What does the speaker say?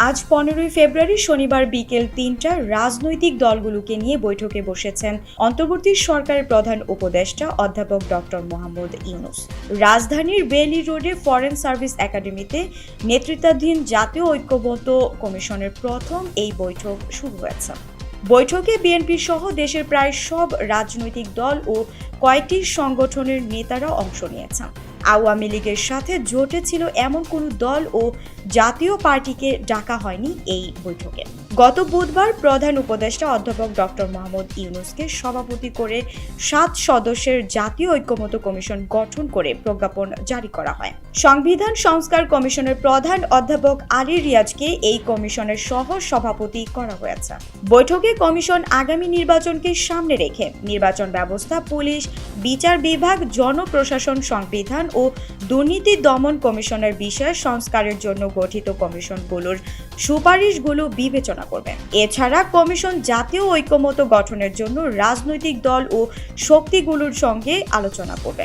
আজ 15 ফেব্রুয়ারি শনিবার বিকেল 3টায় রাজনৈতিক দলগুলোকে নিয়ে বৈঠকে বসেছেন অন্তর্বর্তী সরকারের প্রধান উপদেষ্টা অধ্যাপক ডক্টর মোহাম্মদ ইউনূস। রাজধানীর বেইলি রোডে ফরেন সার্ভিস একাডেমিতে নেতৃত্বাধীন জাতীয় ঐক্যমত্য কমিশনের প্রথম এই বৈঠক শুরু হয়েছে। বৈঠকে বিএনপি সহ দেশের প্রায় সব রাজনৈতিক দল ও কয়েকটি সংগঠনের নেতারা অংশ নিয়েছেন। আওয়ামী লীগের সাথে জোটে ছিল এমন কোনো দল ও জাতীয় পার্টিকে ডাকা হয়নি এই বৈঠকে। গত বুধবার প্রধান উপদেষ্টা অধ্যাপক ডক্টর মোহাম্মদ ইউনূসকে সভাপতি করে 7 সদস্যের জাতীয় ঐক্যমত্য কমিশন গঠন করে প্রজ্ঞাপন জারি করা হয়। সংবিধান সংস্কার কমিশনের প্রধান অধ্যাপক আলী রিয়াজকে এই কমিশনের সহ সভাপতি করা হয়েছে। বৈঠকে কমিশন আগামী নির্বাচনকে সামনে রেখে নির্বাচন ব্যবস্থা, পুলিশ, বিচার বিভাগ, জনপ্রশাসন, সংবিধান ও দুর্নীতি দমন কমিশনের বিষয়ে সংস্কারের জন্য গঠিত কমিশনগুলোর সুপারিশগুলো বিবেচনা করবে। এছাড়া কমিশন জাতীয় ঐক্যমত্য গঠনের জন্য রাজনৈতিক দল ও শক্তিগুলোর সঙ্গে আলোচনা করবে।